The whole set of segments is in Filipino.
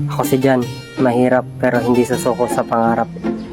Ako si Jan, mahirap pero hindi susuko sa pangarap.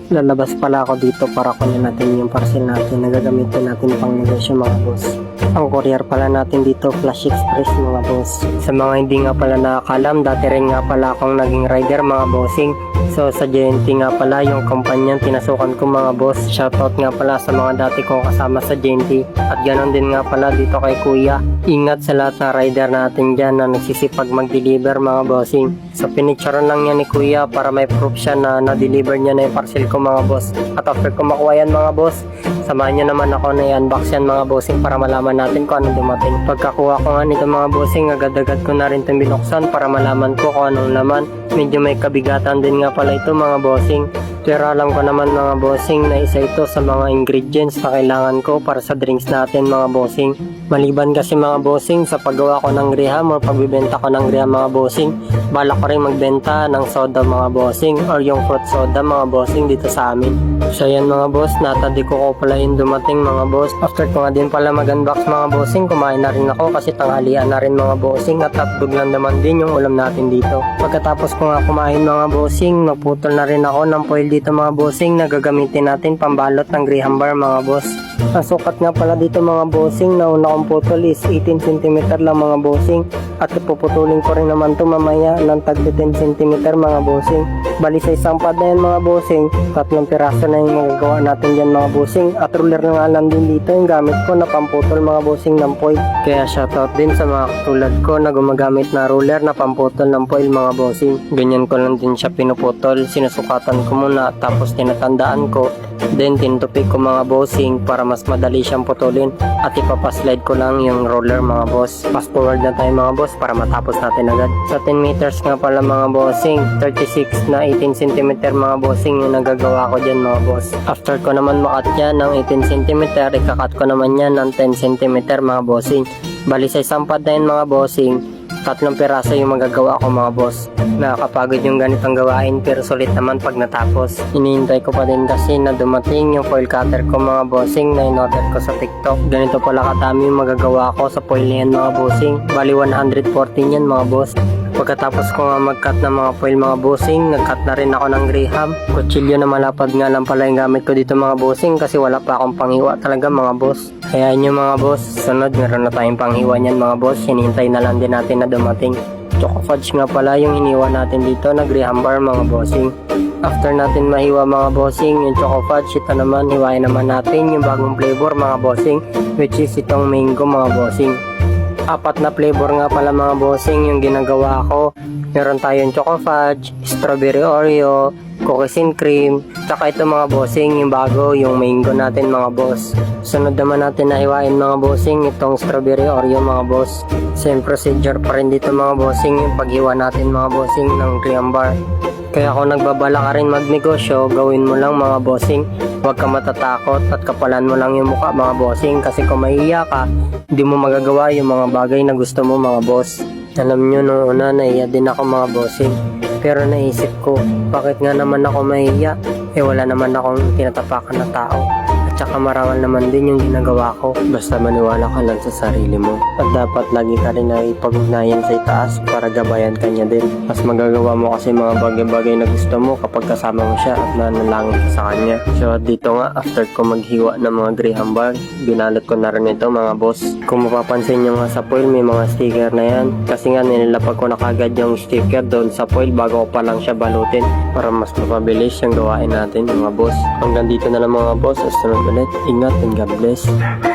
Lalabas pala ako dito para kunin natin yung parcel natin na gagamitin natin pang negosyo mga boss. Ang courier pala natin dito, Flash Express mga boss. Sa mga hindi nga pala nakakalam, dati rin nga pala akong naging rider mga bossing. So sa JNT nga pala yung kumpanyang tinasukan ko mga boss. Shoutout nga pala sa mga dati kong kasama sa JNT. At ganon din nga pala dito kay Kuya. Ingat sa lahat ng rider natin dyan na nagsisipag mag-deliver mga bossing. So pinicturean lang yan ni Kuya para may proof siya na na-deliver niya na yung parcel ko mga boss. At after ko makuha yan mga boss, samahan nyo naman ako na i-unbox yan mga bossing para malaman natin kung anong dumating. Pagkakuha ko nga nito mga bossing, agad-agad ko na rin itong binuksan para malaman ko kung anong laman. Medyo may kabigatan din nga pala ito mga bossing. Pero alam ko naman mga bossing na isa ito sa mga ingredients na kailangan ko para sa drinks natin mga bossing. Maliban kasi mga bossing sa paggawa ko ng graham o pagbibenta ko ng graham mga bossing, balak ko rin magbenta ng soda mga bossing or yung fruit soda mga bossing dito sa amin. So yan mga boss, natadi ko pala yung dumating mga boss. After ko nga din pala mag-unbox mga bossing, kumain na rin ako kasi tanghalian na rin mga bossing at hotdog lang naman din yung ulam natin dito. Pagkatapos ko nga kumain mga bossing, naputol na rin ako ng foil dito mga bossing na gagamitin natin pambalot ng graham bar mga boss. Ang sukat nga pala dito mga bossing na una kong putol is 18 cm lang mga bossing. At ipuputulin ko rin naman to mamaya ng tag 10 cm mga bossing. Bali sa isang pad na yan mga bossing, 3 piraso na yung magagawa natin dyan mga bossing. At ruler na nga lang din dito yung gamit ko na pamputol mga bossing ng foil. Kaya shoutout din sa mga katulad ko na gumagamit na ruler na pamputol ng foil mga bossing. Ganyan ko lang din siya pinuputol, sinusukatan ko muna tapos tinatandaan ko. Then tinutupik ko mga bossing para mas madali siyang putulin at ipapaslide ko lang yung roller mga boss. Fast forward na tayo mga boss para matapos natin agad. Sa 10 meters nga pala mga bossing, 36 na 18 cm mga bossing yung nagagawa ko dyan mga boss. After ko naman makat yan ng 18 cm, ikakat ko naman yan ng 10 cm mga bossing. Bali sa isang pad na yun mga bossing, 3 piraso yung magagawa ko mga boss. Nakakapagod yung ganitong gawain pero sulit naman pag natapos. Hinihintay ko pa din kasi na dumating yung foil cutter ko mga bossing na in-order ko sa TikTok. Ganito pala katami yung magagawa ko sa foil yan mga bossing. Bali 114 yan mga boss. Pagkatapos ko nga mag-cut ng mga foil mga bossing, nag-cut na rin ako ng graham. Kutsilyo na malapad nga lang pala yung gamit ko dito mga bossing kasi wala pa akong panghiwa talaga mga boss. Kaya nyo mga boss, sunod meron na tayong panghiwa niyan mga boss. Hinihintay na lang din natin na dumating. Choco fudge nga pala yung hiniwa natin dito na graham bar mga bossing. After natin mahiwa mga bossing yung choco fudge, ito naman hiwain naman natin yung bagong flavor mga bossing, which is itong mango mga bossing. 4 na flavor nga pala mga bossing yung ginagawa ko. Meron tayong choco fudge, strawberry oreo, cookies and cream, tsaka ito mga bossing yung bago yung mango natin mga boss. Sunod naman natin na hiwain mga bossing itong strawberry oreo mga boss. Same procedure pa rin dito mga bossing yung paghiwa natin mga bossing ng graham bar. Kaya kung nagbabala ka rin magnegosyo, gawin mo lang mga bossing. Huwag ka matatakot at kapalan mo lang yung mukha mga bossing kasi kung mahihiya ka, hindi mo magagawa yung mga bagay na gusto mo mga boss. Alam nyo noong una nahiya din ako mga bossing. Pero naisip ko, bakit nga naman ako mahihiya? Wala naman akong tinatapakan na tao. At saka marangal naman din yung ginagawa ko. Basta maniwala ka lang sa sarili mo. At dapat lagi ka rin na ipag-ugnayan sa itaas para gabayan ka niya din. Mas magagawa mo kasi mga bagay-bagay na gusto mo kapag kasama mo siya at nanalangin ka sa kanya. So dito nga, after ko maghiwa ng mga graham bar, binalot ko na rin ito mga boss. Kung mapapansin nyo nga sa foil, may mga sticker na yan. Kasi nga nilapag ko na kagad yung sticker doon sa foil bago ko pa lang siya balutin para mas mapabilis yung gawain natin mga boss. Hanggang dito na lang mga boss. Hasta ulit. Ingat and God bless.